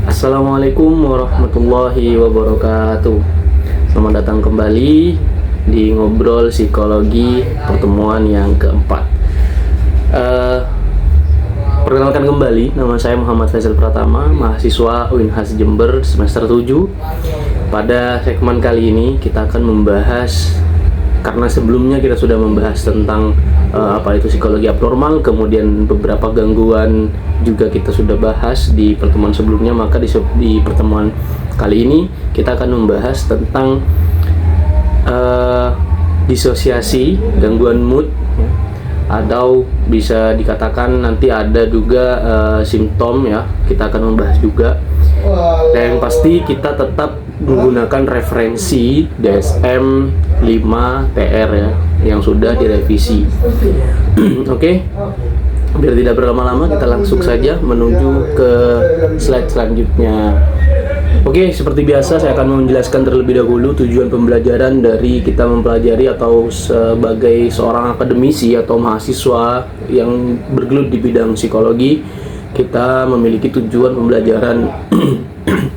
Assalamualaikum warahmatullahi wabarakatuh. Selamat datang kembali di Ngobrol Psikologi pertemuan yang keempat. Perkenalkan kembali, nama saya Muhammad Faisal Pratama, mahasiswa UINHAS Jember semester 7. Pada segmen kali ini kita akan membahas, karena sebelumnya kita sudah membahas tentang apa itu psikologi abnormal, kemudian beberapa gangguan juga kita sudah bahas di pertemuan sebelumnya, maka di pertemuan kali ini kita akan membahas tentang disosiasi, gangguan mood, atau bisa dikatakan nanti ada juga simptom ya, kita akan membahas juga. Dan yang pasti kita tetap menggunakan referensi DSM 5 TR ya, yang sudah direvisi. Oke, biar tidak berlama-lama kita langsung saja menuju ke slide selanjutnya. Oke, seperti biasa saya akan menjelaskan terlebih dahulu tujuan pembelajaran dari kita mempelajari atau sebagai seorang akademisi atau mahasiswa yang bergelut di bidang psikologi. Kita memiliki tujuan pembelajaran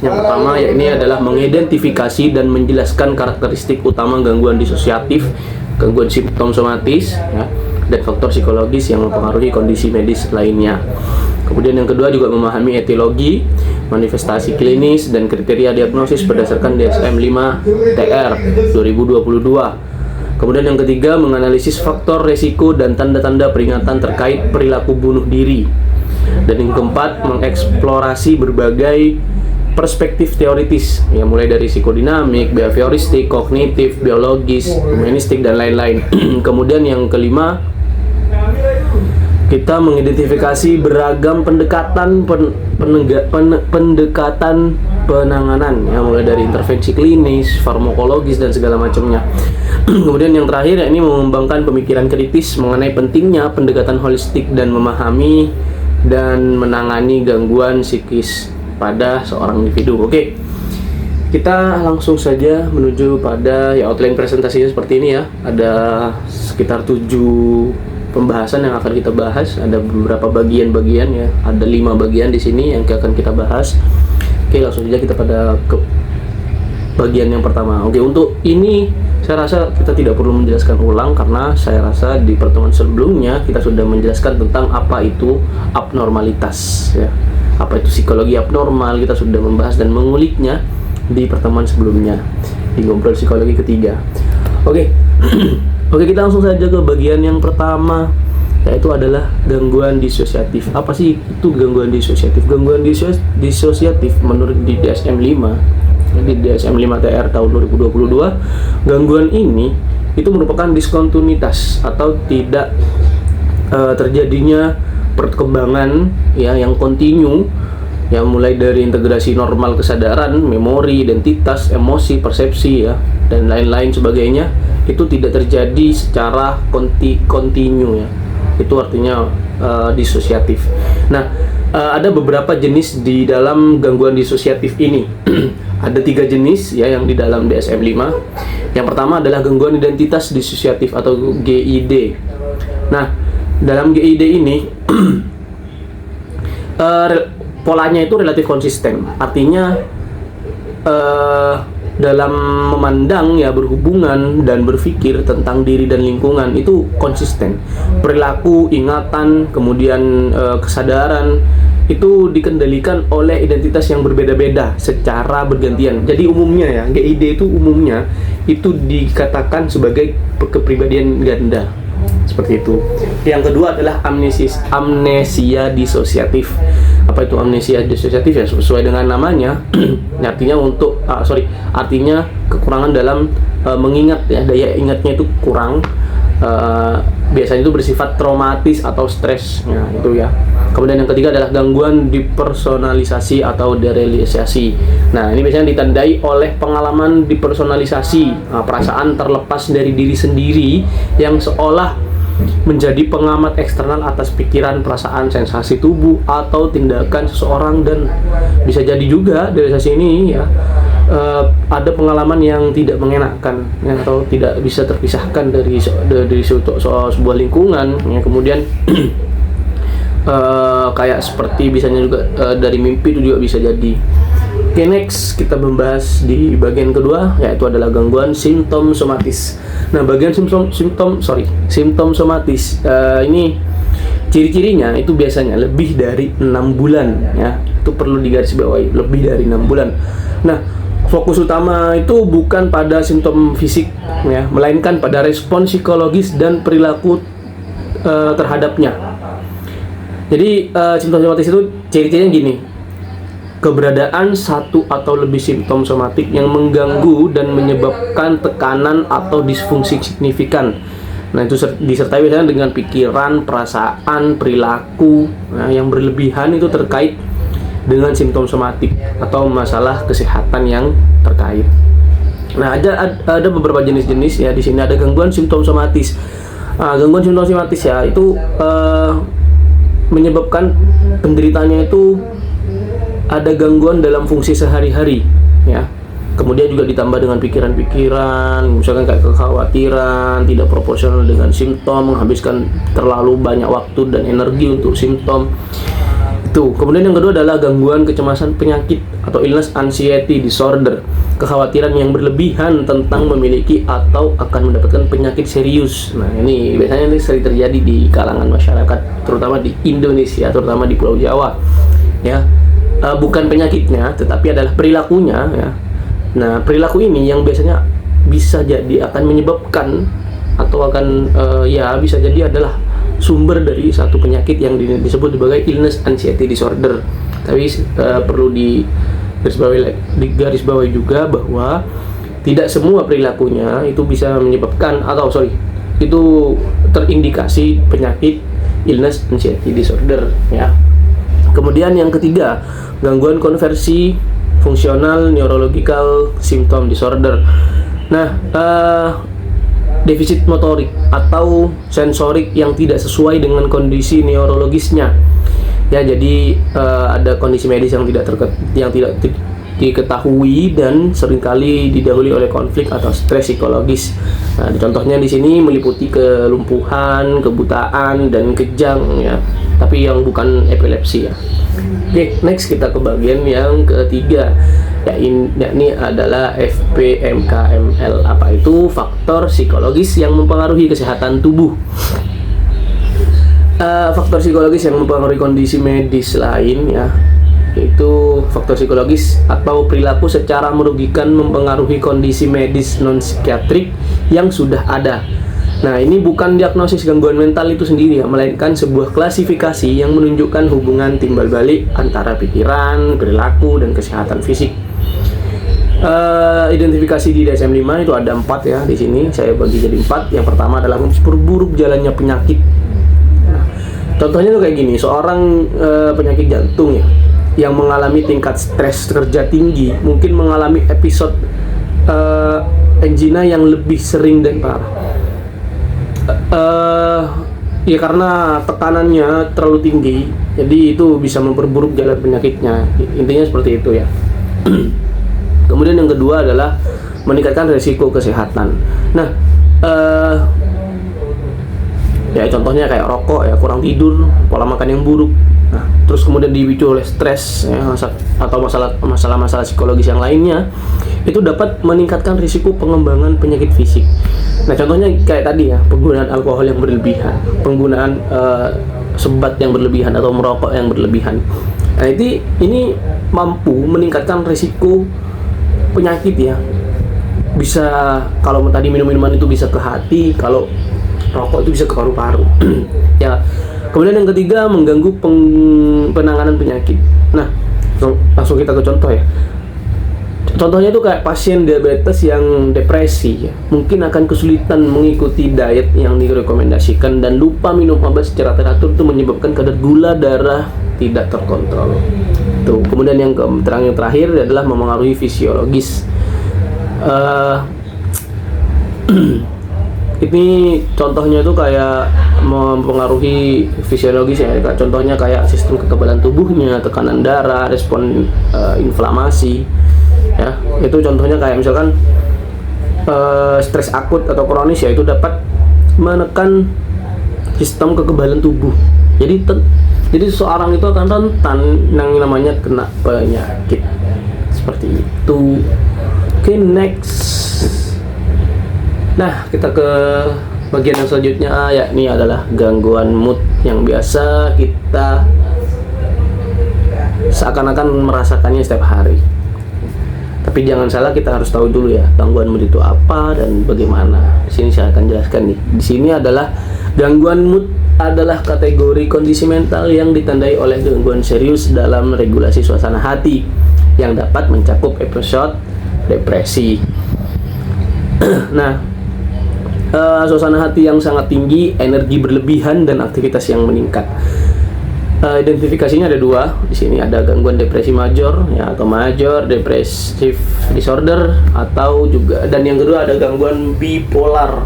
yang pertama, yakni adalah mengidentifikasi dan menjelaskan karakteristik utama gangguan disosiatif, gangguan simptom somatis ya, dan faktor psikologis yang mempengaruhi kondisi medis lainnya. Kemudian yang kedua juga memahami etiologi, manifestasi klinis, dan kriteria diagnosis berdasarkan DSM 5 TR 2022. Kemudian yang ketiga menganalisis faktor resiko dan tanda-tanda peringatan terkait perilaku bunuh diri. Dan yang keempat mengeksplorasi berbagai perspektif teoritis ya, mulai dari psikodinamik, behavioristik, kognitif, biologis, humanistik, dan lain-lain. Kemudian yang kelima kita mengidentifikasi beragam pendekatan pendekatan penanganan ya, mulai dari intervensi klinis, farmakologis, dan segala macamnya. Kemudian yang terakhir yakni mengembangkan pemikiran kritis mengenai pentingnya pendekatan holistik dan memahami dan menangani gangguan psikis pada seorang individu. Oke, kita langsung saja menuju pada ya, outline presentasinya seperti ini ya. Ada sekitar 7 pembahasan yang akan kita bahas. Ada beberapa bagian-bagian ya. Ada 5 bagian di sini yang akan kita bahas. Oke, langsung saja kita pada ke bagian yang pertama. Oke, untuk ini saya rasa kita tidak perlu menjelaskan ulang, karena saya rasa di pertemuan sebelumnya kita sudah menjelaskan tentang apa itu abnormalitas ya. Apa itu psikologi abnormal, kita sudah membahas dan menguliknya di pertemuan sebelumnya di Ngobrol Psikologi ketiga. Oke. Oke, kita langsung saja ke bagian yang pertama, yaitu adalah gangguan disosiatif. Apa sih itu gangguan disosiatif? Gangguan disosiatif menurut di DSM 5 di DSM 5 TR tahun 2022, gangguan ini itu merupakan diskontinuitas atau tidak terjadinya perkembangan ya yang kontinu, yang mulai dari integrasi normal kesadaran, memori, identitas, emosi, persepsi ya, dan lain-lain sebagainya, itu tidak terjadi secara kontinu ya. Itu artinya disosiatif. Nah, ada beberapa jenis di dalam gangguan disosiatif ini. Ada 3 jenis ya yang di dalam DSM 5. Yang pertama adalah gangguan identitas disosiatif atau GID. Nah, dalam GID ini polanya itu relatif konsisten. Artinya dalam memandang ya, berhubungan dan berpikir tentang diri dan lingkungan itu konsisten. Perilaku, ingatan, kemudian kesadaran itu dikendalikan oleh identitas yang berbeda-beda secara bergantian. Jadi umumnya ya, GID itu umumnya itu dikatakan sebagai kepribadian ganda. Seperti itu. Yang kedua adalah amnesia disosiatif. Apa itu amnesia disosiatif ya? Sesuai dengan namanya, artinya kekurangan dalam mengingat ya, daya ingatnya itu kurang. Biasanya itu bersifat traumatis atau stres ya, itu ya. Kemudian yang ketiga adalah gangguan depersonalisasi atau derealisasi. Nah, ini biasanya ditandai oleh pengalaman depersonalisasi, perasaan terlepas dari diri sendiri yang seolah menjadi pengamat eksternal atas pikiran, perasaan, sensasi tubuh atau tindakan seseorang. Dan bisa jadi juga dari sisi ini ya, ada pengalaman yang tidak mengenakan ya, atau tidak bisa terpisahkan dari sebuah lingkungan ya. Kemudian kayak seperti bisanya juga dari mimpi itu juga bisa jadi. Oke, next kita membahas di bagian kedua, yaitu adalah gangguan simptom somatis. Nah, bagian simptom somatis ini ciri-cirinya itu biasanya lebih dari 6 bulan ya. Itu perlu digarisbawahi, lebih dari 6 bulan. Nah, fokus utama itu bukan pada simptom fisik ya, melainkan pada respon psikologis dan perilaku terhadapnya. Jadi simptom somatis itu ciri-cirinya gini: keberadaan satu atau lebih simptom somatik yang mengganggu dan menyebabkan tekanan atau disfungsi signifikan. Nah, itu disertai biasanya dengan pikiran, perasaan, perilaku yang berlebihan itu terkait dengan simptom somatik atau masalah kesehatan yang terkait. Nah, ada beberapa jenis-jenis ya. Di sini ada gangguan simptom somatis. Gangguan simptom somatis ya itu menyebabkan penderitanya itu ada gangguan dalam fungsi sehari-hari ya. Kemudian juga ditambah dengan pikiran-pikiran, misalkan kayak kekhawatiran, tidak proporsional dengan simptom, menghabiskan terlalu banyak waktu dan energi untuk simptom. Itu. Kemudian yang kedua adalah gangguan kecemasan penyakit atau illness anxiety disorder. Kekhawatiran yang berlebihan tentang memiliki atau akan mendapatkan penyakit serius. Nah, ini biasanya sering terjadi di kalangan masyarakat, terutama di Indonesia, terutama di Pulau Jawa. Ya. Bukan penyakitnya, tetapi adalah perilakunya ya. Nah, perilaku ini yang biasanya bisa jadi akan menyebabkan atau akan bisa jadi adalah sumber dari satu penyakit yang disebut sebagai illness anxiety disorder. Tapi perlu digarisbawahi juga bahwa tidak semua perilakunya itu bisa menyebabkan itu terindikasi penyakit illness anxiety disorder ya. Kemudian yang ketiga, gangguan konversi fungsional neurological symptom disorder. Nah, defisit motorik atau sensorik yang tidak sesuai dengan kondisi neurologisnya. Ya, jadi ada kondisi medis yang tidak diketahui dan seringkali didahului oleh konflik atau stres psikologis. Nah, contohnya di sini meliputi kelumpuhan, kebutaan, dan kejang ya. Tapi yang bukan epilepsi ya. Oke, next kita ke bagian yang ketiga, yakni adalah FPMKML. Apa itu? Faktor psikologis yang mempengaruhi kesehatan tubuh. Faktor psikologis yang mempengaruhi kondisi medis lain ya, itu faktor psikologis atau perilaku secara merugikan mempengaruhi kondisi medis non psikiatrik yang sudah ada. Nah, ini bukan diagnosis gangguan mental itu sendiri ya, melainkan sebuah klasifikasi yang menunjukkan hubungan timbal balik antara pikiran, perilaku, dan kesehatan fisik. Identifikasi di DSM-5 itu ada 4 ya. Di sini saya bagi jadi 4. Yang pertama adalah memperburuk jalannya penyakit. Nah, contohnya tuh kayak gini, seorang penyakit jantung ya, yang mengalami tingkat stres kerja tinggi, mungkin mengalami episode angina yang lebih sering dan parah. Ya karena tekanannya terlalu tinggi, jadi itu bisa memperburuk jalan penyakitnya. Intinya seperti itu ya. Kemudian yang kedua adalah meningkatkan resiko kesehatan. Nah, ya contohnya kayak rokok ya, kurang tidur, pola makan yang buruk. Nah, terus kemudian dipicu oleh stres ya, atau masalah-masalah psikologis yang lainnya, itu dapat meningkatkan risiko pengembangan penyakit fisik. Nah, contohnya kayak tadi ya, penggunaan alkohol yang berlebihan, penggunaan sebat yang berlebihan atau merokok yang berlebihan. Nah, ini mampu meningkatkan risiko penyakit ya. Bisa, kalau tadi minum-minuman itu bisa ke hati, kalau rokok itu bisa ke paru-paru. Ya. Kemudian yang ketiga, mengganggu penanganan penyakit. Nah, langsung kita ke contoh ya. Contohnya itu kayak pasien diabetes yang depresi ya, mungkin akan kesulitan mengikuti diet yang direkomendasikan dan lupa minum obat secara teratur, itu menyebabkan kadar gula darah tidak terkontrol. Tuh. Kemudian yang terakhir adalah memengaruhi fisiologis. Ini contohnya itu kayak mempengaruhi fisiologis ya. Contohnya kayak sistem kekebalan tubuhnya, tekanan darah, respon inflamasi. Ya, itu contohnya kayak misalkan stres akut atau kronis ya, itu dapat menekan sistem kekebalan tubuh. Jadi Jadi seseorang itu akan rentan yang namanya kena penyakit seperti itu. Oke, next. Nah, kita ke bagian yang selanjutnya, yakni adalah gangguan mood yang biasa kita seakan-akan merasakannya setiap hari. Tapi jangan salah, kita harus tahu dulu ya, gangguan mood itu apa dan bagaimana. Di sini saya akan jelaskan nih. Di sini adalah gangguan mood adalah kategori kondisi mental yang ditandai oleh gangguan serius dalam regulasi suasana hati yang dapat mencakup episode depresi. Nah, suasana hati yang sangat tinggi, energi berlebihan, dan aktivitas yang meningkat. Identifikasinya ada dua. Di sini ada gangguan depresi major, ya, atau major depressive disorder, atau juga, dan yang kedua ada gangguan bipolar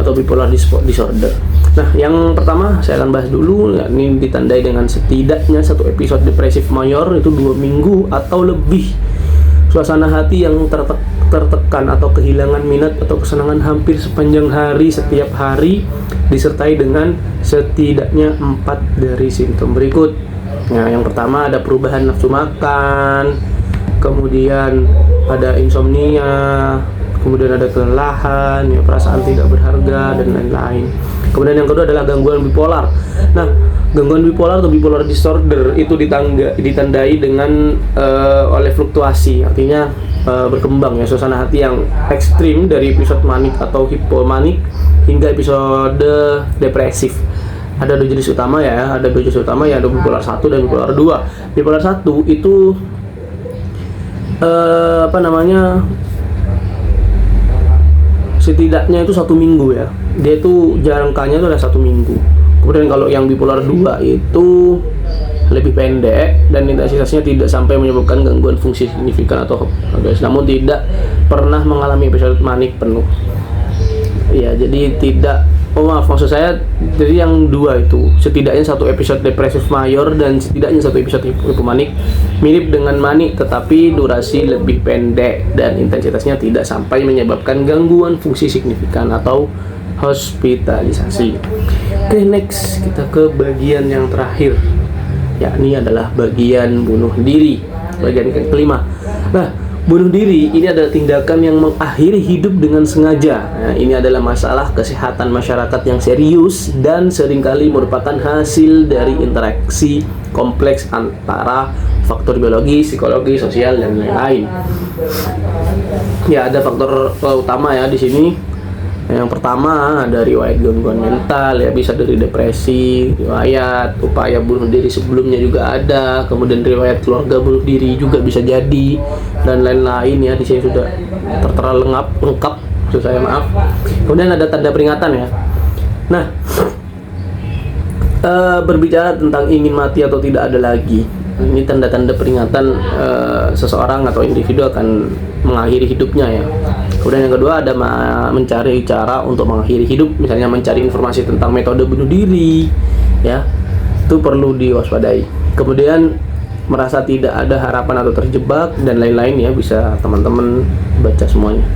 atau bipolar disorder. Nah, yang pertama saya akan bahas dulu, ya, ini ditandai dengan setidaknya satu episode depresif mayor, itu 2 minggu atau lebih. Suasana hati yang tertekan atau kehilangan minat atau kesenangan hampir sepanjang hari setiap hari, disertai dengan setidaknya 4 dari simptom berikut. Nah, yang pertama ada perubahan nafsu makan, kemudian ada insomnia, kemudian ada kelelahan, ya, perasaan tidak berharga, dan lain-lain. Kemudian yang kedua adalah gangguan bipolar. Nah, gangguan bipolar atau bipolar disorder itu ditandai dengan oleh fluktuasi, artinya berkembang ya suasana hati yang ekstrim dari episode manik atau hipomanik hingga episode depresif. Ada 2 jenis utama ya, ada bipolar 1 dan bipolar 2. Bipolar 1 itu setidaknya itu 1 minggu ya. Dia itu jangkanya itu ada 1 minggu. Kemudian kalau yang bipolar 2 itu lebih pendek dan intensitasnya tidak sampai menyebabkan gangguan fungsi signifikan atau namun tidak pernah mengalami episode manik penuh. Ya, jadi tidak, maksud saya, jadi yang 2 itu setidaknya 1 episode depresif mayor dan setidaknya 1 episode hipomanik mirip dengan manik, tetapi durasi lebih pendek dan intensitasnya tidak sampai menyebabkan gangguan fungsi signifikan atau hospitalisasi. Oke, next kita ke bagian yang terakhir, yakni adalah bagian bunuh diri, bagian kelima. Nah, bunuh diri ini adalah tindakan yang mengakhiri hidup dengan sengaja. Nah, ini adalah masalah kesehatan masyarakat yang serius dan seringkali merupakan hasil dari interaksi kompleks antara faktor biologi, psikologi, sosial, dan lain-lain. Ya, ada faktor utama ya di sini. Yang pertama ada riwayat gangguan mental, ya, bisa dari depresi, riwayat upaya bunuh diri sebelumnya juga ada, kemudian riwayat keluarga bunuh diri juga bisa jadi, dan lain-lain ya. Di sini sudah tertera lengkap, maksud saya, maaf. Kemudian ada tanda peringatan ya. Nah, berbicara tentang ingin mati atau tidak ada lagi. Ini tanda-tanda peringatan seseorang atau individu akan mengakhiri hidupnya ya. Kemudian yang kedua ada mencari cara untuk mengakhiri hidup, misalnya mencari informasi tentang metode bunuh diri, ya, itu perlu diwaspadai. Kemudian merasa tidak ada harapan atau terjebak dan lain-lain ya, bisa teman-teman baca semuanya.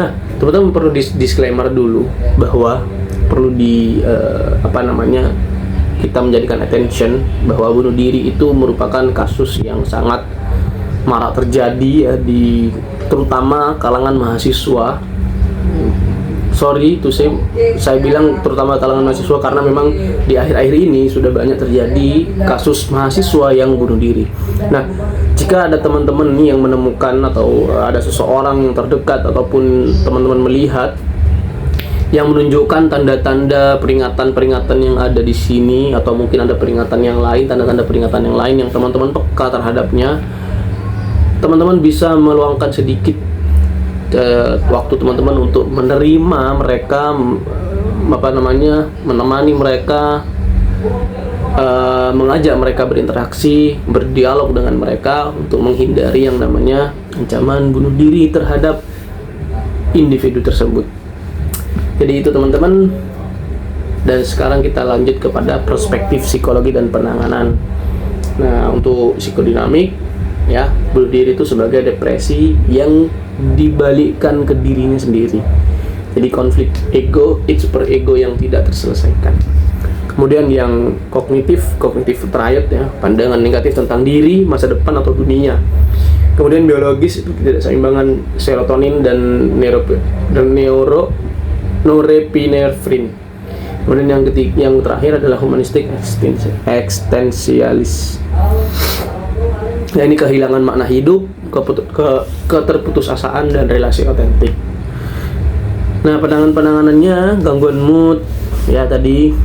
Nah, teman-teman perlu disclaimer dulu bahwa perlu kita menjadikan attention bahwa bunuh diri itu merupakan kasus yang sangat marak terjadi ya, di terutama kalangan mahasiswa. Sorry to say, saya bilang terutama kalangan mahasiswa karena memang di akhir-akhir ini sudah banyak terjadi kasus mahasiswa yang bunuh diri. Nah, jika ada teman-teman nih yang menemukan atau ada seseorang yang terdekat ataupun teman-teman melihat yang menunjukkan tanda-tanda peringatan-peringatan yang ada di sini, atau mungkin ada peringatan yang lain, tanda-tanda peringatan yang lain yang teman-teman peka terhadapnya, teman-teman bisa meluangkan sedikit waktu teman-teman untuk menerima mereka, menemani mereka, mengajak mereka berinteraksi, berdialog dengan mereka untuk menghindari yang namanya ancaman bunuh diri terhadap individu tersebut. Jadi itu teman-teman. Dan sekarang kita lanjut kepada perspektif psikologi dan penanganan. Nah, untuk psikodinamik ya, bunuh diri itu sebagai depresi yang dibalikkan ke dirinya sendiri. Jadi konflik ego, super ego yang tidak terselesaikan. Kemudian yang kognitif triad ya, pandangan negatif tentang diri, masa depan atau dunia. Kemudian biologis itu ketidakseimbangan serotonin dan norepinefrin. Kemudian yang terakhir adalah humanistik eksistensialis. Ya, ini kehilangan makna hidup, keterputusasaan dan relasi otentik. Nah, penanganannya gangguan mood ya tadi,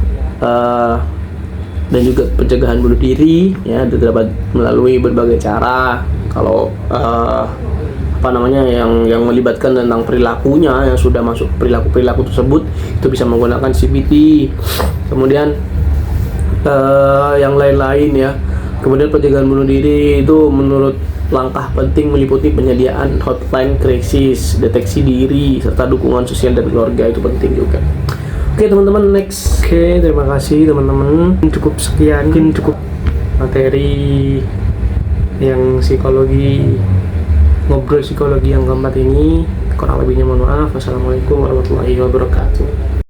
dan juga pencegahan bunuh diri ya dapat melalui berbagai cara. Kalau yang melibatkan tentang perilakunya yang sudah masuk perilaku tersebut, itu bisa menggunakan CBT. Kemudian yang lain-lain ya. Kemudian pencegahan bunuh diri itu menurut langkah penting meliputi penyediaan hotline krisis, deteksi diri, serta dukungan sosial dan keluarga, itu penting juga. Oke teman-teman, next. Oke, terima kasih teman-teman. Cukup sekian, mungkin cukup materi yang ngobrol psikologi yang keempat ini. Kurang lebihnya mohon maaf. Wassalamualaikum warahmatullahi wabarakatuh.